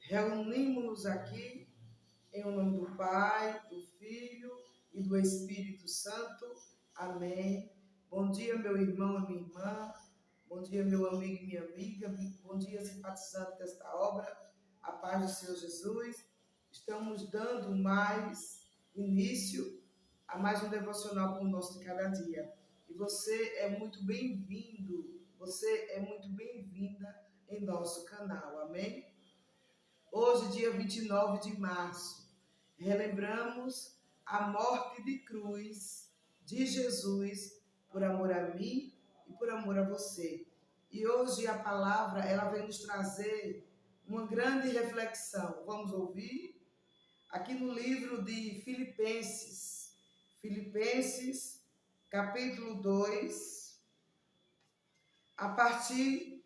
Reunimos-nos aqui em nome do Pai, do Filho e do Espírito Santo. Amém. Bom dia, meu irmão e minha irmã. Bom dia, meu amigo e minha amiga. Bom dia, simpatizante desta obra. A paz do Senhor Jesus. Estamos dando mais início a mais um devocional para o nosso de cada dia. E você é muito bem-vindo, você é muito bem-vinda em nosso canal. Amém? Hoje, dia 29 de março, relembramos a morte de cruz de Jesus por amor a mim e por amor a você. E hoje a palavra, ela vem nos trazer uma grande reflexão. Vamos ouvir? Aqui no livro de Filipenses, capítulo 2, a partir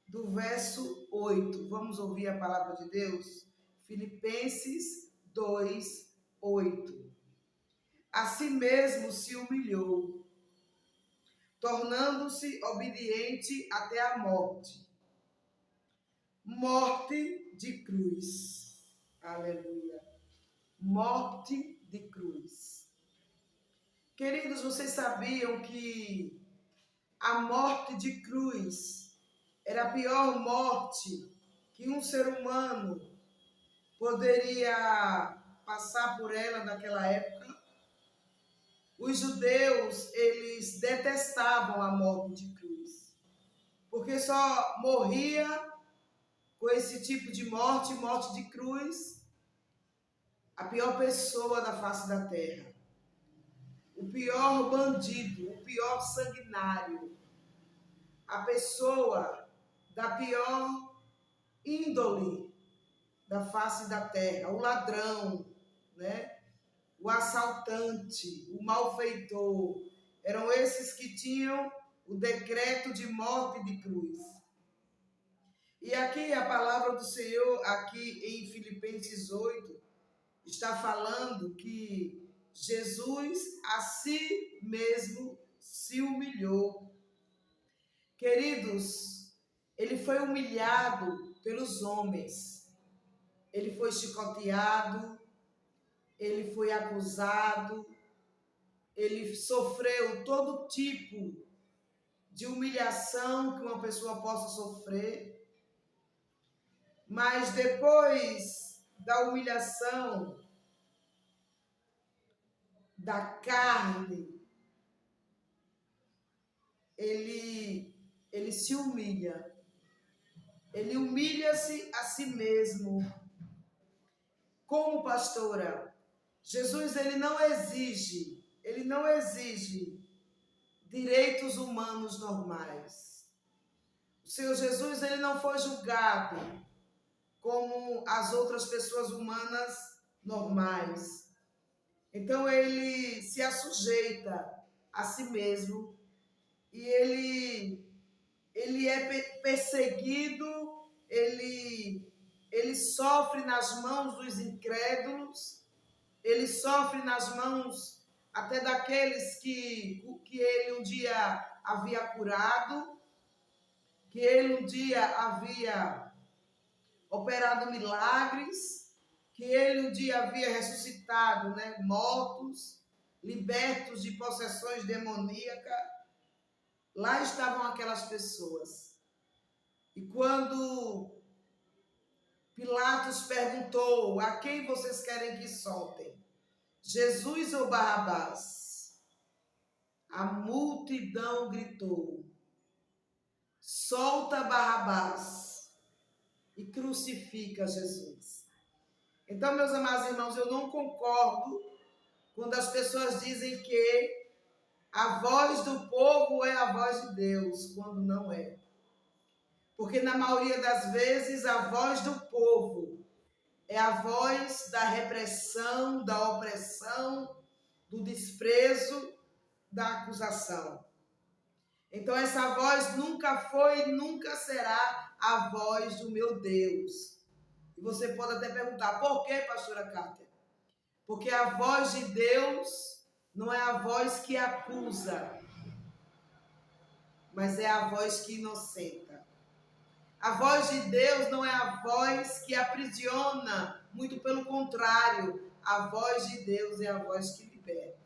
do verso 8. Vamos ouvir a palavra de Deus? Filipenses 2, 8. A si mesmo se humilhou, tornando-se obediente até a morte. Morte de cruz. Aleluia. Morte de cruz. Queridos, vocês sabiam que a morte de cruz era a pior morte que um ser humano poderia passar por ela naquela época? Os judeus, eles detestavam a morte de cruz, porque só morria com esse tipo de morte de cruz, a pior pessoa da face da terra, o pior bandido, o pior sanguinário, a pessoa da pior índole da face da terra, o ladrão, né? O assaltante, o malfeitor, eram esses que tinham o decreto de morte de cruz. E aqui a palavra do Senhor, aqui em Filipenses 8, está falando que Jesus a si mesmo se humilhou. Queridos, ele foi humilhado pelos homens, ele foi chicoteado, ele foi acusado, ele sofreu todo tipo de humilhação que uma pessoa possa sofrer, mas depois da humilhação da carne, ele se humilha. Ele humilha-se a si mesmo. Como pastora, Jesus ele não exige direitos humanos normais. O Senhor Jesus ele não foi julgado como as outras pessoas humanas normais. Então ele se assujeita a si mesmo e ele é perseguido, ele sofre nas mãos dos incrédulos, ele sofre nas mãos até daqueles que ele um dia havia curado, que ele um dia havia operado milagres, que ele um dia havia ressuscitado, né, mortos, libertos de possessões demoníacas. Lá estavam aquelas pessoas. E quando Pilatos perguntou: a quem vocês querem que soltem? Jesus ou Barrabás? A multidão gritou: solta Barrabás e crucifica Jesus. Então, meus amados irmãos, eu não concordo quando as pessoas dizem que a voz do povo é a voz de Deus, quando não é. Porque na maioria das vezes a voz do povo é a voz da repressão, da opressão, do desprezo, da acusação. Então essa voz nunca foi e nunca será a voz do meu Deus. E você pode até perguntar, por que, pastora Cátia? Porque a voz de Deus não é a voz que acusa, mas é a voz que inocenta. A voz de Deus não é a voz que aprisiona, muito pelo contrário, a voz de Deus é a voz que liberta.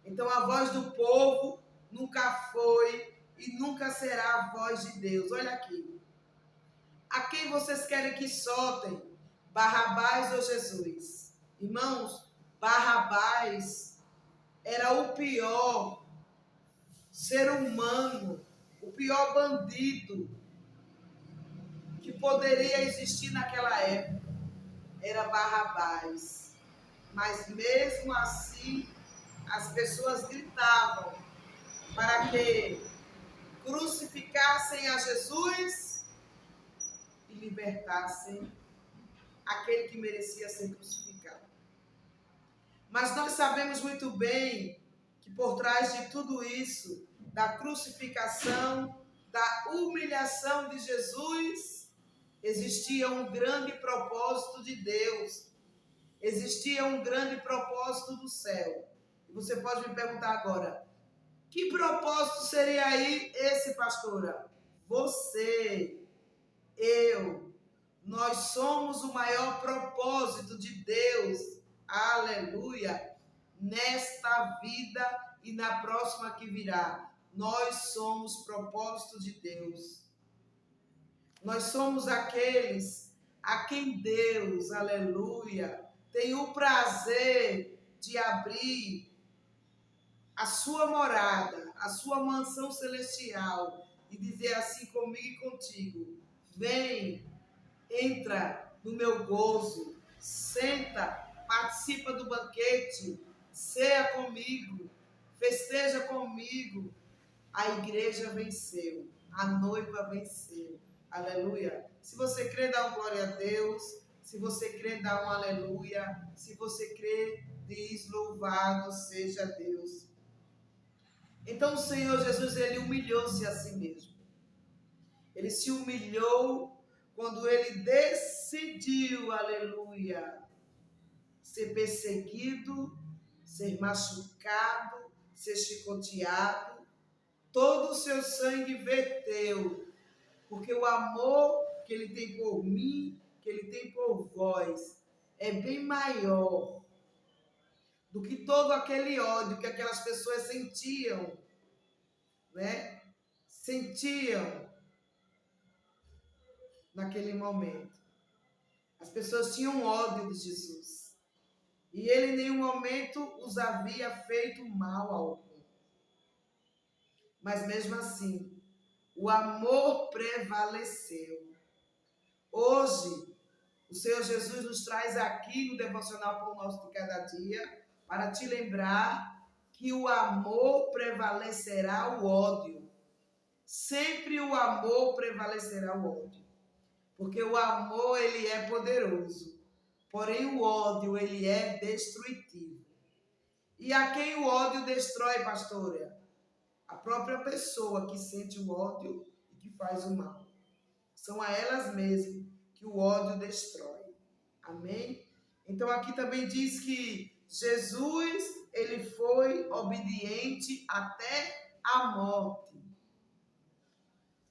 Então a voz do povo nunca foi e nunca será a voz de Deus. Olha aqui. A quem vocês querem que soltem? Barrabás ou Jesus? Irmãos, Barrabás era o pior ser humano, o pior bandido que poderia existir naquela época. Era Barrabás. Mas mesmo assim, as pessoas gritavam para que crucificassem a Jesus e libertassem aquele que merecia ser crucificado. Mas nós sabemos muito bem que por trás de tudo isso, da crucificação, da humilhação de Jesus, existia um grande propósito de Deus. Existia um grande propósito do céu. E você pode me perguntar agora, que propósito seria aí esse, pastora? Você, eu, nós somos o maior propósito de Deus, aleluia, nesta vida e na próxima que virá. Nós somos propósito de Deus. Nós somos aqueles a quem Deus, aleluia, tem o prazer de abrir a sua morada, a sua mansão celestial e dizer assim comigo e contigo: vem, entra no meu gozo, senta, participa do banquete, ceia comigo, festeja comigo. A igreja venceu, a noiva venceu. Aleluia. Se você crê, dá um glória a Deus. Se você crê, dá um aleluia. Se você crê, diz louvado seja Deus. Então o Senhor Jesus, ele humilhou-se a si mesmo. Ele se humilhou quando ele decidiu, aleluia, ser perseguido, ser machucado, ser chicoteado. Todo o seu sangue verteu, porque o amor que ele tem por mim, que ele tem por vós, é bem maior do que todo aquele ódio que aquelas pessoas sentiam, né? Sentiam naquele momento. As pessoas tinham ódio de Jesus. E ele em nenhum momento os havia feito mal algum. Mas mesmo assim, o amor prevaleceu. Hoje, o Senhor Jesus nos traz aqui no Devocional Pão Nosso de Cada Dia para te lembrar que o amor prevalecerá o ódio. Sempre o amor prevalecerá o ódio. Porque o amor, ele é poderoso. Porém, o ódio, ele é destrutivo. E a quem o ódio destrói, pastora? A própria pessoa que sente o ódio e que faz o mal. São a elas mesmas que o ódio destrói. Amém? Então aqui também diz que Jesus, ele foi obediente até a morte.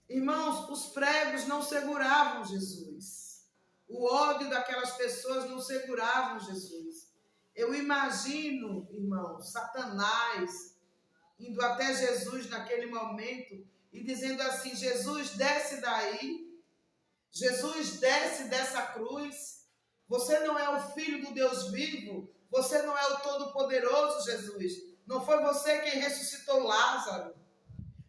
Irmãos, os pregos não seguravam Jesus. O ódio daquelas pessoas não seguravam Jesus. Eu imagino, irmãos, Satanás indo até Jesus naquele momento e dizendo assim: Jesus, desce daí. Jesus, desce dessa cruz. Você não é o Filho do Deus vivo. Você não é o Todo-Poderoso, Jesus. Não foi você quem ressuscitou Lázaro.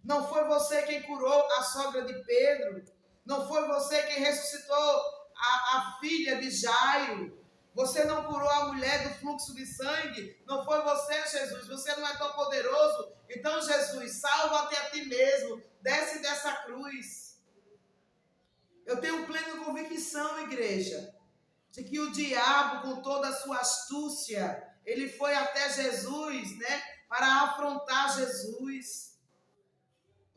Não foi você quem curou a sogra de Pedro. Não foi você quem ressuscitou a filha de Jairo. Você não curou a mulher do fluxo de sangue. Não foi você, Jesus. Você não é tão poderoso. Então, Jesus, salva-te a ti mesmo. Desce dessa cruz. Eu tenho plena convicção, igreja, de que o diabo, com toda a sua astúcia, ele foi até Jesus, né, para afrontar Jesus.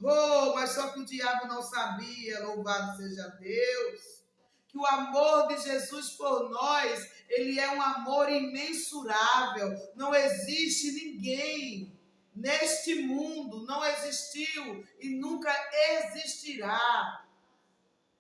Oh, mas só que o diabo não sabia, louvado seja Deus, que o amor de Jesus por nós, ele é um amor imensurável. Não existe ninguém neste mundo, não existiu e nunca existirá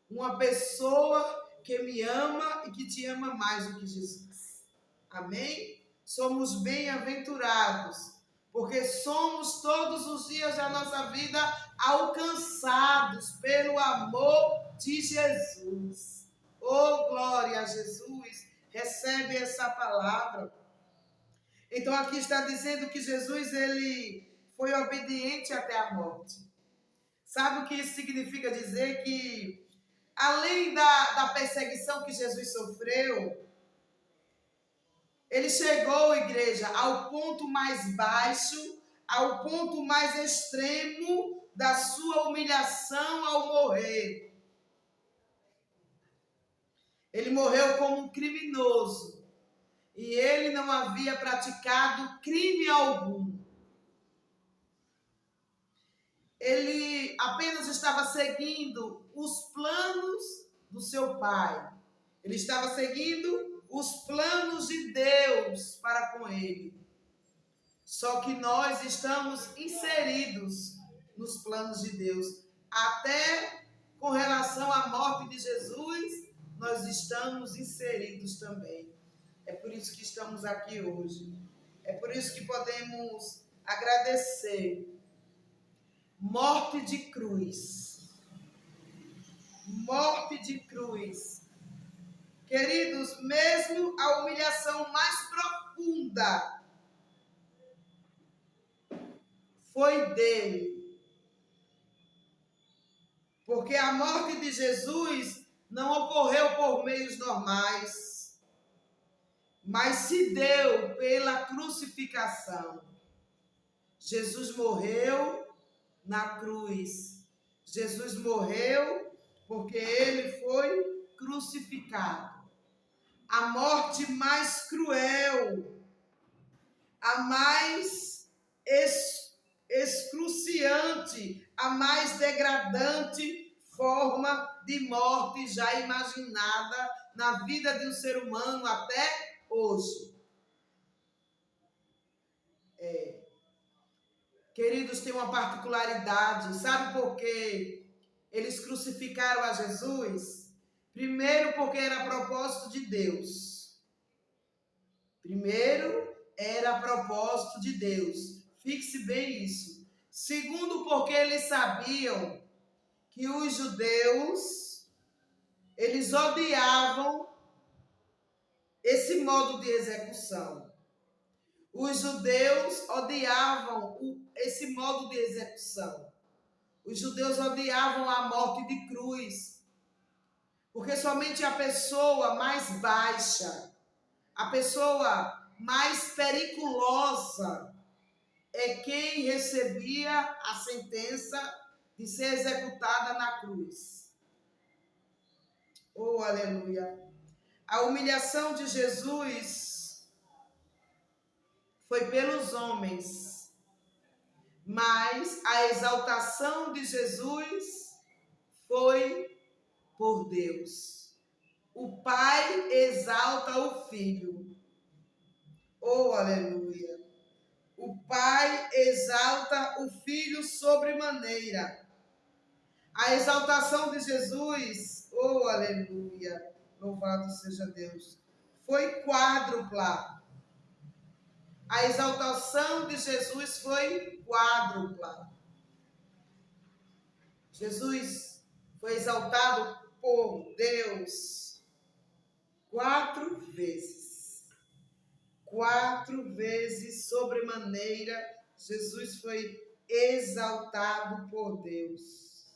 uma pessoa que me ama e que te ama mais do que Jesus. Amém? Somos bem-aventurados, porque somos todos os dias da nossa vida alcançados pelo amor de Jesus. Oh, glória a Jesus! Recebe essa palavra. Então aqui está dizendo que Jesus, ele foi obediente até a morte. Sabe o que isso significa dizer? Que além da perseguição que Jesus sofreu, ele chegou, igreja, ao ponto mais baixo, ao ponto mais extremo da sua humilhação ao morrer. Ele morreu como um criminoso e ele não havia praticado crime algum. Ele apenas estava seguindo os planos do seu pai. Ele estava seguindo os planos de Deus para com ele. Só que nós estamos inseridos nos planos de Deus. Até com relação à morte de Jesus, nós estamos inseridos também. É por isso que estamos aqui hoje. É por isso que podemos agradecer. Morte de cruz. Morte de cruz. Queridos, mesmo a humilhação mais profunda foi dele. Porque a morte de Jesus não ocorreu por meios normais, mas se deu pela crucificação. Jesus morreu na cruz. Jesus morreu porque ele foi crucificado. A morte mais cruel, a mais excruciante, a mais degradante forma de morte já imaginada na vida de um ser humano até hoje. Queridos, tem uma particularidade. Sabe por que eles crucificaram a Jesus? Primeiro, porque era propósito de Deus. Primeiro, era propósito de Deus. Fixe bem isso. Segundo, porque eles sabiam que os judeus, eles odiavam esse modo de execução. Os judeus odiavam esse modo de execução. Os judeus odiavam a morte de cruz. Porque somente a pessoa mais baixa, a pessoa mais periculosa é quem recebia a sentença de ser executada na cruz. Oh, aleluia! A humilhação de Jesus foi pelos homens, mas a exaltação de Jesus foi por Deus. O Pai exalta o Filho. Oh, aleluia! O Pai exalta o Filho sobremaneira. A exaltação de Jesus, oh, aleluia! Louvado seja Deus. Foi quádrupla. A exaltação de Jesus foi quádrupla. Jesus foi exaltado por Deus 4 vezes. 4 vezes sobremaneira, Jesus foi exaltado por Deus.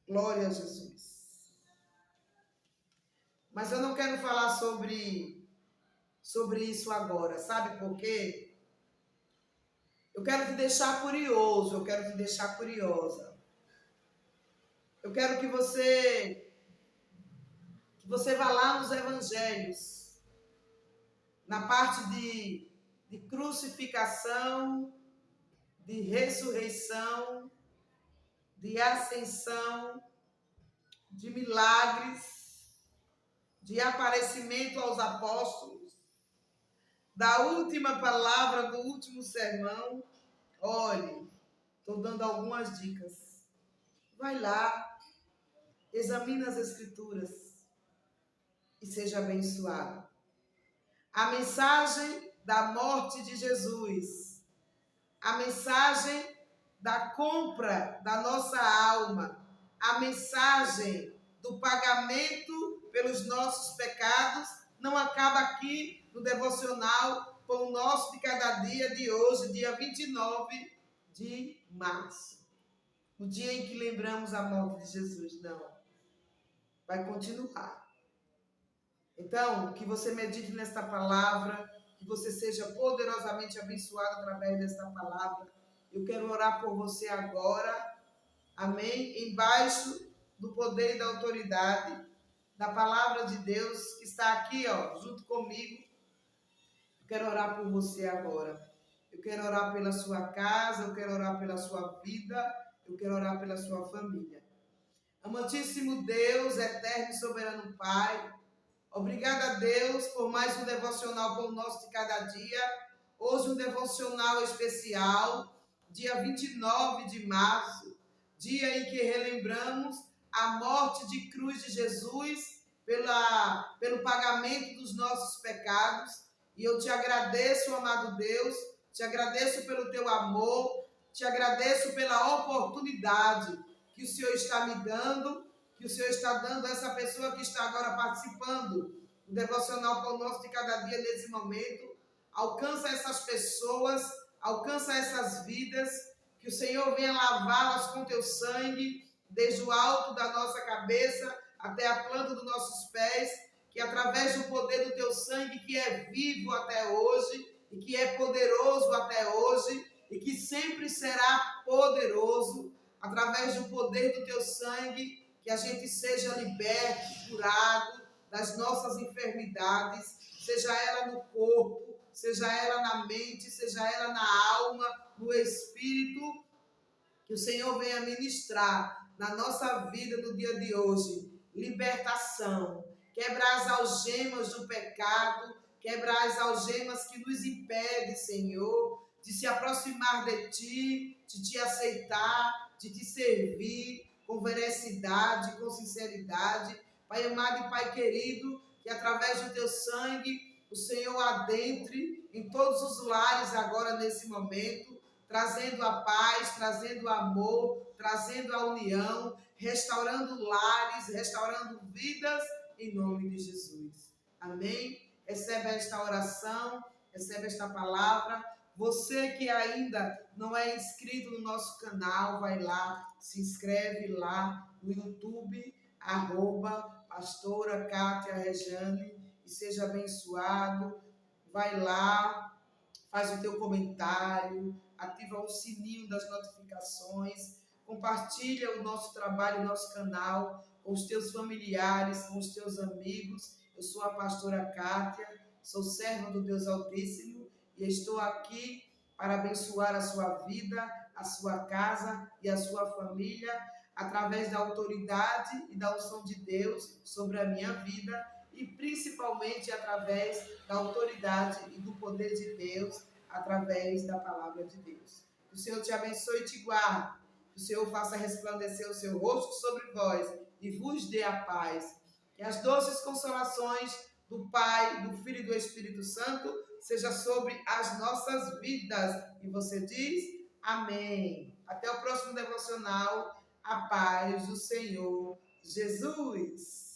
Glória a Jesus. Mas eu não quero falar sobre isso agora. Sabe por quê? Eu quero te deixar curioso, eu quero te deixar curiosa. Eu quero que você vá lá nos evangelhos, na parte de crucificação, de ressurreição, de ascensão, de milagres, de aparecimento aos apóstolos, da última palavra, do último sermão. Olhe, estou dando algumas dicas. Vai lá, Examine as Escrituras e seja abençoado. A mensagem da morte de Jesus, a mensagem da compra da nossa alma, a mensagem do pagamento pelos nossos pecados, não acaba aqui no devocional com o nosso de cada dia de hoje, dia 29 de março. O dia em que lembramos a morte de Jesus, não. Vai continuar. Então, que você medite nesta palavra, que você seja poderosamente abençoado através desta palavra. Eu quero orar por você agora, amém? Embaixo do poder e da autoridade da palavra de Deus que está aqui, ó, junto comigo. Eu quero orar por você agora. Eu quero orar pela sua casa, eu quero orar pela sua vida, eu quero orar pela sua família. Amantíssimo Deus, eterno e soberano Pai, obrigada a Deus por mais um devocional com o nosso de cada dia. Hoje um devocional especial, dia 29 de março, dia em que relembramos a morte de cruz de Jesus pelo pagamento dos nossos pecados. E eu te agradeço, amado Deus, te agradeço pelo teu amor, te agradeço pela oportunidade que o Senhor está me dando, que o Senhor está dando a essa pessoa que está agora participando do devocional com o nosso de cada dia nesse momento. Alcança essas pessoas, alcança essas vidas, que o Senhor venha lavá-las com teu sangue, desde o alto da nossa cabeça até a planta dos nossos pés, que através do poder do teu sangue, que é vivo até hoje, e que é poderoso até hoje, e que sempre será poderoso, através do poder do teu sangue, que a gente seja liberto, curado das nossas enfermidades, seja ela no corpo, seja ela na mente, seja ela na alma, no espírito, que o Senhor venha ministrar na nossa vida no dia de hoje, libertação, quebrar as algemas do pecado, quebrar as algemas que nos impedem, Senhor, de se aproximar de Ti, de Te aceitar, de Te servir com veracidade, com sinceridade. Pai amado e Pai querido, que através do Teu sangue, o Senhor adentre em todos os lares agora nesse momento, trazendo a paz, trazendo o amor, trazendo a união, restaurando lares, restaurando vidas, em nome de Jesus. Amém? Recebe esta oração, recebe esta palavra. Você que ainda não é inscrito no nosso canal, vai lá, se inscreve lá no YouTube, @pastora Kátia Rejane, e seja abençoado. Vai lá, faz o teu comentário, ativa o sininho das notificações, compartilha o nosso trabalho, o nosso canal com os teus familiares, com os teus amigos. Eu sou a pastora Kátia, sou serva do Deus Altíssimo e estou aqui para abençoar a sua vida, a sua casa e a sua família, através da autoridade e da unção de Deus sobre a minha vida e principalmente através da autoridade e do poder de Deus, através da palavra de Deus. Que o Senhor te abençoe e te guarde, que o Senhor faça resplandecer o seu rosto sobre vós e vos dê a paz. Que as doces consolações do Pai, do Filho e do Espírito Santo seja sobre as nossas vidas. E você diz amém. Até o próximo devocional. A paz do Senhor Jesus.